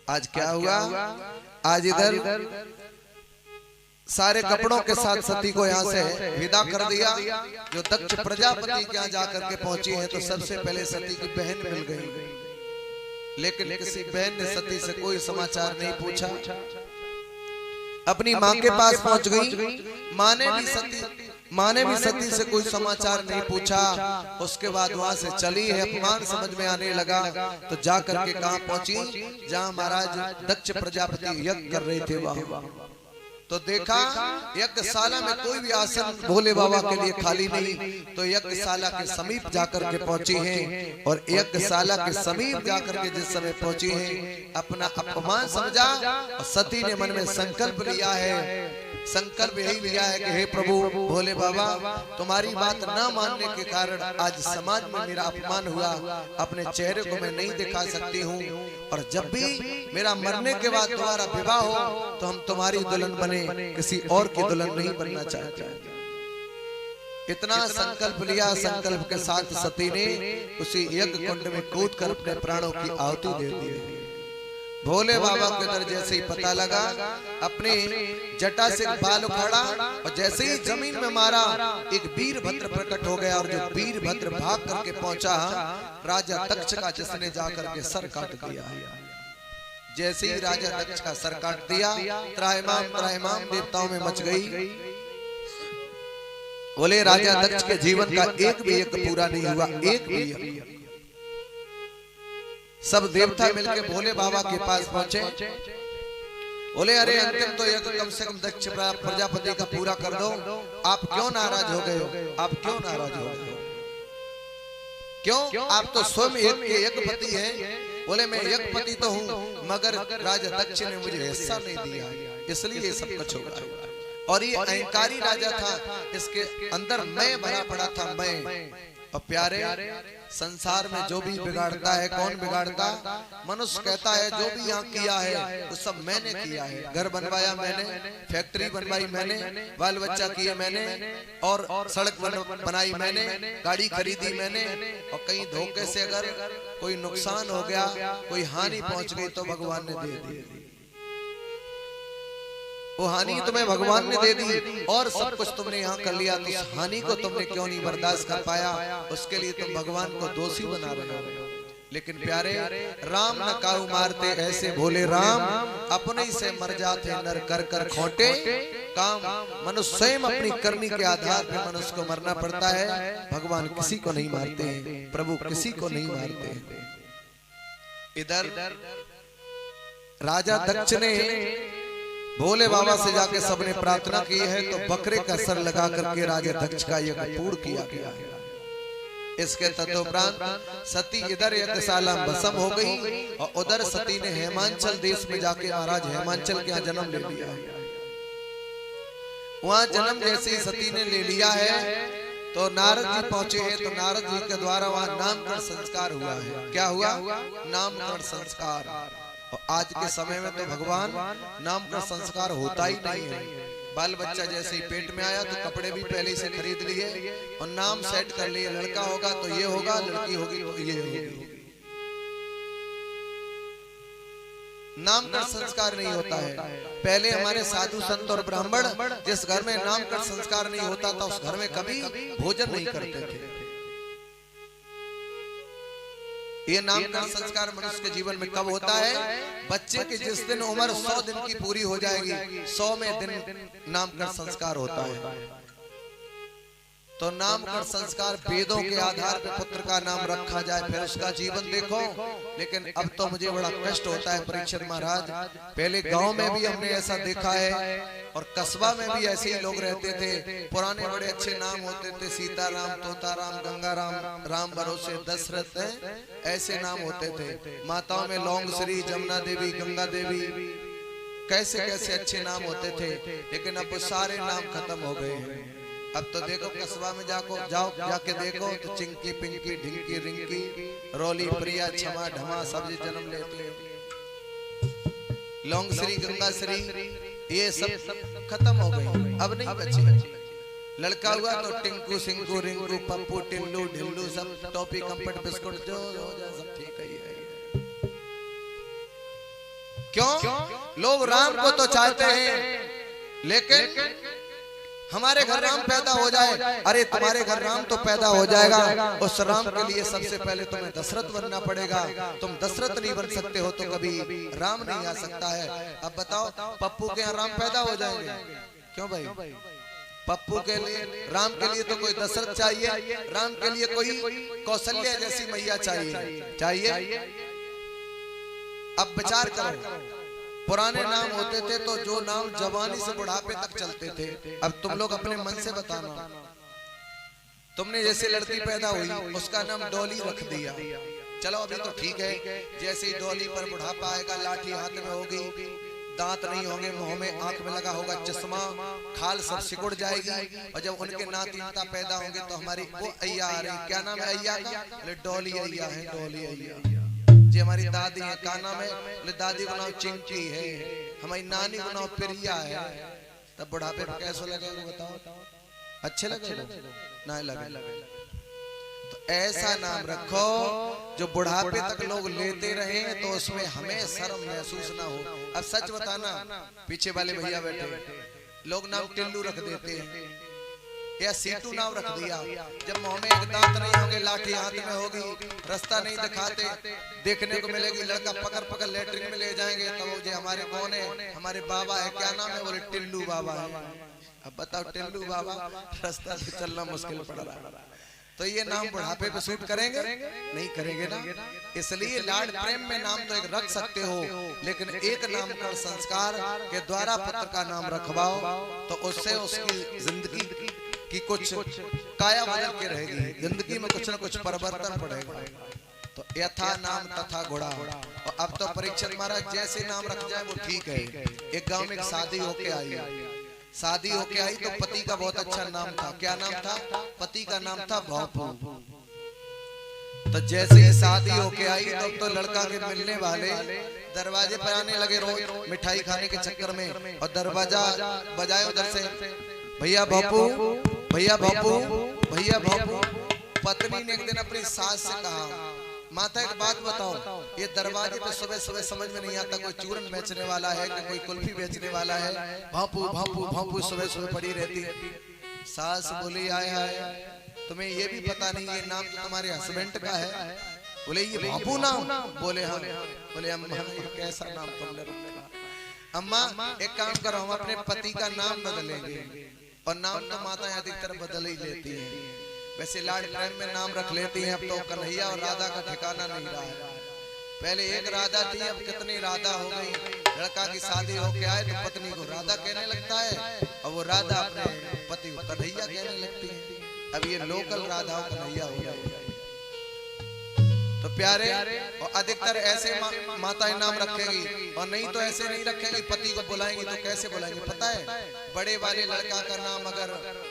आज क्या हुआ? आज इधर सारे कपड़ों के साथ सती को यहाँ से विदा कर दिया। जो दक्ष प्रजापति के यहाँ जाकर के पहुंची है तो सबसे पहले सती की बहन मिल गई, लेकिन किसी बहन ने सती से कोई समाचार नहीं पूछा। अपनी माँ के पास पहुंच गई, माँ ने भी सती से कोई समाचार नहीं पूछा। उसके बाद वहां से चली है, अपमान समझ में आने लगा तो जाकर के कहां पहुंची? जहां महाराज दक्ष प्रजापति यज्ञ कर रहे थे वहां तो देखा यज्ञशाला में कोई भी आसन भोले बाबा के लिए खाली नहीं, तो यज्ञशाला के समीप जाकर के पहुंची हैं। और यज्ञशाला के समीप जाकर के जिस समय पहुंची हैं, अपना अपमान समझा और सती ने मन में संकल्प लिया है। संकल्प यही लिया है कि हे प्रभु भोले बाबा, तुम्हारी बात न मानने के कारण आज समाज में मेरा अपमान हुआ, अपने चेहरे को मैं नहीं दिखा सकती हूँ, और जब भी मेरा मरने के बाद तुम्हारा विवाह हो तो हम तुम्हारी दुल्हन बने, किसी और की दुल्हन नहीं बनना चाहते। इतना संकल्प लिया। संकल्प के साथ सती ने उसी यज्ञ कुंड में कूद कर अपने प्राणों की आहुति दे दी। भोले बाबा के अंदर जैसे ही पता लगा, अपने जटा से बाल उखाड़ा और जैसे ही जमीन में मारा, एक वीरभद्र प्रकट हो गया। और जो वीरभद्र भाग करके पहुंचा राजा दक्ष का, जिसने जाकर के सर काट दिया। जैसे ही राजा दक्ष का सर काट दिया, त्राहिमाम देवताओं में मच गई। बोले राजा दक्ष के जीवन का एक भी यज्ञ पूरा नहीं हुआ, एक भी यज्ञ। सब देवता मिलके भोले बाबा के पास पहुंचे। बोले अरे अंतिम तो यज्ञ कम से कम दक्ष प्रजापति का पूरा कर दो, आप क्यों नाराज हो गए हो? आप क्यों नाराज हो गए हो? क्यों? आप तो स्वयं यज्ञपति हैं। बोले मैं यज्ञपति तो हूँ, मगर राजा दक्ष ने मुझे हिस्सा नहीं दिया, इसलिए ये सब कुछ होगा। और ये अहंकारी राजा था, इसके अंदर मैं भरा पड़ा था, मैं। और प्यारे, संसार में जो भी बिगाड़ता है, कौन बिगाड़ता? मनुष्य कहता है जो भी यहाँ किया है वो सब मैंने किया है। घर बनवाया मैंने, फैक्ट्री बनवाई मैंने, बाल बच्चा किए मैंने, और सड़क बनाई मैंने, गाड़ी खरीदी मैंने। और कहीं धोखे से अगर कोई नुकसान हो गया, कोई हानि पहुंच गई तो भगवान ने दे दी। वो हानि तुम्हें भगवान ने दे दी और सब कुछ तुमने यहाँ कर लिया, तो उस हानि को तुमने क्यों नहीं बर्दाश्त कर पाया? उसके लिए तुम भगवान को दोषी बना रहे हो। लेकिन प्यारे, राम न काऊ मारते ऐसे भोले राम, अपने ही से मर जाते नर कर कर खोटे काम। मनुष्य स्वयं अपनी करनी के आधार पर मनुष्य को मरना पड़ता है। भगवान किसी को नहीं मारते हैं, प्रभु किसी को नहीं मारते हैं। इधर राजा दक्ष ने भोले बाबा से जाके सबने प्रार्थना की है, तो बकरे का सर लगा करके राजा दक्ष का यज्ञ पूर्ण किया गया है। इसके तदुपरांत सती इधर यज्ञशाला में भस्म हो गई और उधर सती ने हेमांचल देश में जाके महाराज हेमांचल के यहाँ जन्म ले लिया। वहां जन्म जैसे ही सती ने ले लिया है तो नारद जी पहुंचे हैं, तो नारद जी के द्वारा वहां नामकरण संस्कार हुआ है। क्या हुआ? नामकरण संस्कार। और आज के समय में तो भगवान नामकरण संस्कार होता ही नहीं है। बाल बच्चा जैसे ही पेट में आया तो कपड़े भी पहले से खरीद लिए और नाम सेट कर लिए, लड़का होगा तो ये होगा, लड़की होगी तो ये होगी। नामकरण संस्कार नहीं होता है। पहले हमारे साधु संत और ब्राह्मण जिस घर में नामकरण संस्कार नहीं होता था उस घर में कभी भोजन नहीं करते थे। ये नामकरण संस्कार मनुष्य के जीवन में कब होता है? बच्चे की जिस दिन उम्र 100 दिन की पूरी हो जाएगी, 100वें दिन नामकरण संस्कार होता है। तो नामकरण संस्कार वेदों के आधार पर पुत्र का नाम रखा जाए, फिर उसका जीवन देखो। लेकिन अब तो मुझे बड़ा कष्ट होता है परीक्षित महाराज, पहले गांव में भी हमने ऐसा देखा है और कस्बा में भी ऐसे ही लोग रहते थे। पुराने बड़े अच्छे नाम होते थे, सीताराम, तोताराम, गंगाराम, राम भरोसे, दशरथ, ऐसे नाम होते थे। माताओं में लौंग श्री, जमुना देवी, गंगा देवी, कैसे कैसे अच्छे नाम होते थे। लेकिन अब सारे नाम खत्म हो गए हैं। अब तो देखो कस्बा में जाओ जाके देखो तो चिंकी, पिंकी, ढिंकी, रिंकी, रोली, प्रिया, क्षमा, ढमा सब जन्म लेते हैं। लौंग श्री, गंगा श्री, ये सब खत्म हो गए, अब नहीं बचे। लड़का हुआ तो टिंकू, सिंकू, रिंकू, पप्पू, टिल्लू, ढिल्लू, सब टॉपी, कंपट, बिस्कुट जो सब ठीक है। क्यों? लोग राम को तो चाहते हैं, लेकिन हमारे घर राम पैदा हो जाए। अरे तुम्हारे घर राम तो पैदा हो जाएगा, उस राम के लिए सबसे पहले तुम्हें दशरथ बनना पड़ेगा। तुम दशरथ नहीं बन सकते हो तो कभी राम नहीं आ सकता है। अब बताओ, पप्पू के यहाँ राम पैदा हो जाएंगे? क्यों भाई? पप्पू के लिए, राम के लिए तो कोई दशरथ चाहिए, राम के लिए कोई कौशल्या जैसी मैया चाहिए। अब विचार करो, पुराने नाम होते थे तो जो नाम जवानी से बुढ़ापे तक चलते थे, अब तुम लोग अपने मन से बताना। तुमने जैसे लड़की पैदा हुई उसका नाम डॉली रख दिया, चलो अभी तो ठीक है। जैसे ही डॉली पर बुढ़ापा आएगा, लाठी हाथ में होगी, दांत नहीं होंगे, मुंह में आंख में लगा होगा चश्मा, खाल सब सिकुड़ जाएगी। और जब उनके नाती नाता पैदा होंगे तो हमारी वो अय्या आ रही, क्या नाम है अय्या का? डॉली अय्या है, डॉली अय्या। जी हमारी दादी है, का नाम है? दादी का नाम चिंकी है, हमारी नानी का नाम प्रिया है। तब बुढ़ापे में कैसा लगेगा बताओ? अच्छे लगेगा? ना लगे। तो ऐसा नाम रखो जो बुढ़ापे तक लोग लेते रहे तो उसमें हमें शर्म महसूस ना हो। अब सच बताना, पीछे वाले भैया बैठे, लोग नाम टिल्लू रख देते हैं या सीटू नाम रख दिया। जब मुंह में एक दांत नहीं होंगे, लाठी हाथ में होगी, रास्ता नहीं दिखाते, देखने को मिलेगी लड़का पकड़ पकड़ लेटरिन में ले जाएंगे, तब वो हमारे कौन है? हमारे बाबा है, क्या नाम है? बोले टिल्लू बाबा है। अब बताओ, टिल्लू बाबा, रास्ता से चलना मुश्किल पड़ रहा है। तो ये नाम बुढ़ापे पे सूट करेंगे? नहीं करेंगे ना। इसलिए लाड प्रेम में नाम तो एक रख सकते हो, लेकिन एक नामकरण संस्कार के द्वारा पुत्र का नाम रखवाओ तो उससे उसकी जिंदगी की कुछ काया बदल के रहेगी, जिंदगी में कुछ न कुछ परिवर्तन पड़ेगा। तो यथा नाम तथा घोड़ा। और अब तो परीक्षित महाराज जैसे नाम रख जाए वो ठीक है। एक गांव में एक शादी होके आई तो पति का बहुत अच्छा नाम था। क्या नाम था? पति का नाम था भौपू। तो जैसे ही शादी होके आई तो लड़का के मिलने वाले दरवाजे पर आने लगे रोज मिठाई खाने के चक्कर में, और दरवाजा बजाए उधर से, भैया भौपू, भैया भौपू, भैया भौपू। पत्नी ने एक दिन अपनी सास से कहा, माता एक बात बताओ, ये दरवाजे पे सुबह सुबह समझ में नहीं आता कोई चूरन बेचने वाला है कि कोई कुल्फी बेचने वाला है, भापू भापू भापू सुबह सुबह पड़ी रहती है। सास बोली, आया तुम्हें ये भी पता नहीं ये नाम तो तुम्हारे हस्बैंड का है? बोले ये भापू नाम? बोले हाँ। बोले अम्मा ये कैसा नाम तुमने रखा? अम्मा एक काम करो, हम अपने पति का नाम बदलेंगे। और नाम तो माता अधिकतर बदल ही लेती है, वैसे लाड प्रेम में नाम रख लेती हैं। अब तो कन्हैया और राधा का ठिकाना नहीं रहा है। पहले एक राधा थी, अब कितनी राधा हो गई। लड़का की शादी होके आए तो पत्नी को राधा कहने लगता है, और वो राधा अपने पति को कन्हैया कहने लगती है। अब ये लोकल राधा कन्हैया हो गई। तो प्यारे, और अधिकतर ऐसे माताएं नाम रखेंगी, और नहीं तो ऐसे नहीं रखेंगी। पति को बुलाएंगी तो कैसे बुलाएंगे पता है? बड़े वाले लड़का का नाम अगर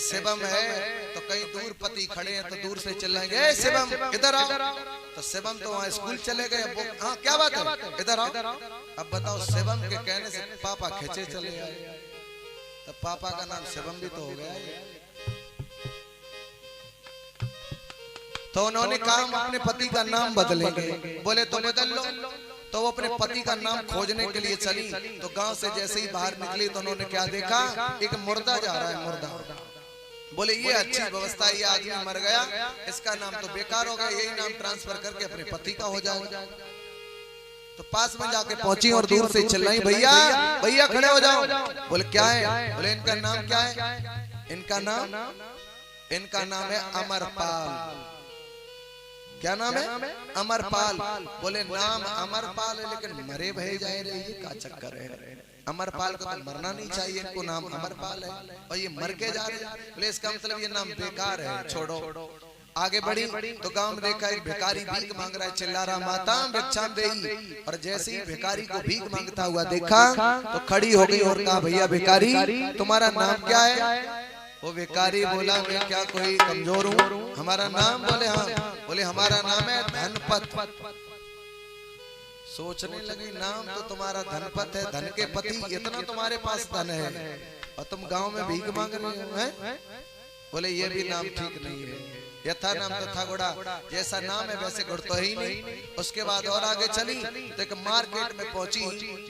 शिवम है तो कहीं दूर पति खड़े हैं तो दूर से चिल्लाएंगे, शिवम इधर आओ। तो शिवम तो वहाँ स्कूल चले गए। हाँ क्या बात है, इधर आओ। अब बताओ, शिवम के कहने से पापा खींचे चले आए, तो पापा का नाम शिवम भी तो हो गया। तो उन्होंने कहा हम अपने पति का नाम बदलेंगे। बोले तो बदल लो। तो वो अपने पति का नाम खोजने के लिए चली। तो गांव से जैसे ही बाहर निकली तो उन्होंने क्या देखा, एक मुर्दा जा रहा है, मुर्दा। बोले ये अच्छी व्यवस्था है, ये आदमी मर गया, इसका नाम तो बेकार हो गया, यही नाम ट्रांसफर करके अपने पति का हो जाएगा। तो पास में जाके पहुंची और दूर से चिल्लाई, भैया भैया खड़े हो जाओ। बोले क्या है? बोले इनका नाम क्या है? इनका नाम है अमरपाल। क्या नाम है? अमरपाल। बोले नाम अमरपाल है लेकिन मरे भय जाए रहे, ये क्या चक्कर है? अमरपाल को तो मरना नहीं चाहिए, इनको नाम अमरपाल है और ये मर के जा रहे। बोले इसका मतलब ये नाम बेकार है, छोड़ो। आगे बढ़ी तो गांव में देखा एक भिखारी भीख मांग रहा है, चिल्ला रहा माताम भिक्षाम देई। और जैसे ही भिखारी को भीख मांगता हुआ देखा तो खड़ी हो गई और कहा, भैया भिखारी तुम्हारा नाम क्या है? वो भिखारी बोला, मैं क्या कोई कमजोर हूँ? हमारा नाम? बोले हाँ। बोले हमारा नाम है धनपत। सोचने लगी, नाम तो तुम्हारा धनपत है, धन के पति, इतना तुम्हारे पास धन है और तुम गांव में भीख मांग रहे हो हैं? बोले ये भी नाम ठीक नहीं है। यथा नाम तथा गुड़ा, जैसा नाम है वैसे गुड़ तो ही नहीं। उसके बाद और आगे चली तो एक मार्केट में पहुंची,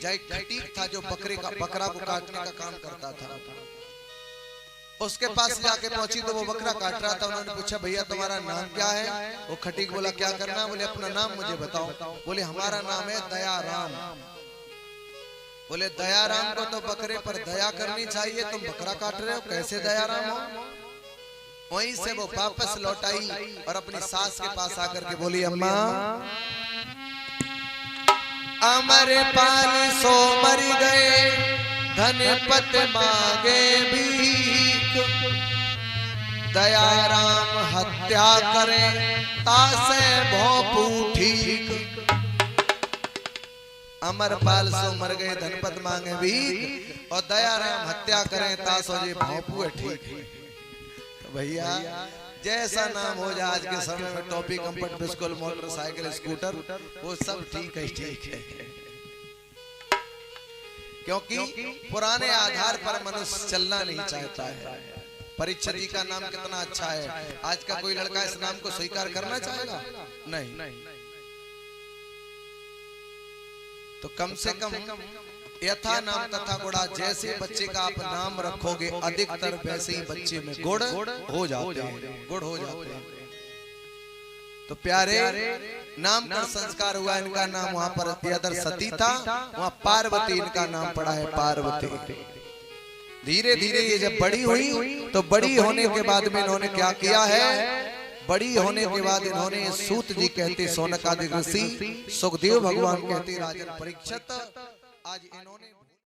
जहाँ एक खटीक था जो बकरा को काटने का काम करता था। उसके पास जाके पहुंची तो वो बकरा काट रहा था। उन्होंने पूछा भैया तुम्हारा नाम क्या है? वो खटीक बोला क्या करना? बोले अपना नाम मुझे बताओ। बोले हमारा नाम है दयाराम। बोले दयाराम को तो बकरे पर दया करनी चाहिए, तुम बकरा काट रहे हो, कैसे दयाराम हो? वहीं से वो वापस लौट आई और अपनी सास के पास आकर के बोली अम्मा अमर पाल सो मर गए, धनपत मांगे भीख, दयाराम हत्या करे तासे भोपू ठीक। अमरपाल सो मर गए, धनपत मांगे भीख, और दयाराम हत्या करें तासो जी भोपू ठीक। तो भैया जैसा नाम हो जाए आज के समय में, टॉपी, कंफर्ट, बिस्कुल, मोटरसाइकिल, स्कूटर, वो सब ठीक है, ठीक है। क्योंकि पुराने आधार पर मनुष्य चलना नहीं चाहता है। परीक्षा जी का नाम कितना अच्छा है, आज का कोई लड़का इस नाम को स्वीकार करना चाहेगा? नहीं। तो कम से कम यथा नाम तथा गुड़ा, जैसे बच्चे का आप नाम रखोगे अधिकतर वैसे ही बच्चे में गुड़ हो जाते हैं, गुड़ हो जाते हैं। तो प्यारे नाम का संस्कार हुआ, इनका नाम वहां पर इधर सती था, वहां पार्वती इनका नाम पड़ा है, पार्वती। धीरे धीरे ये जब बड़ी हुई तो बड़ी होने के बाद में इन्होंने क्या किया है? बड़ी होने के बाद इन्होंने सूत जी कहते सोनकादि ऋषि, सुखदेव भगवान कहते राजन परीक्षित, आज इन्होंने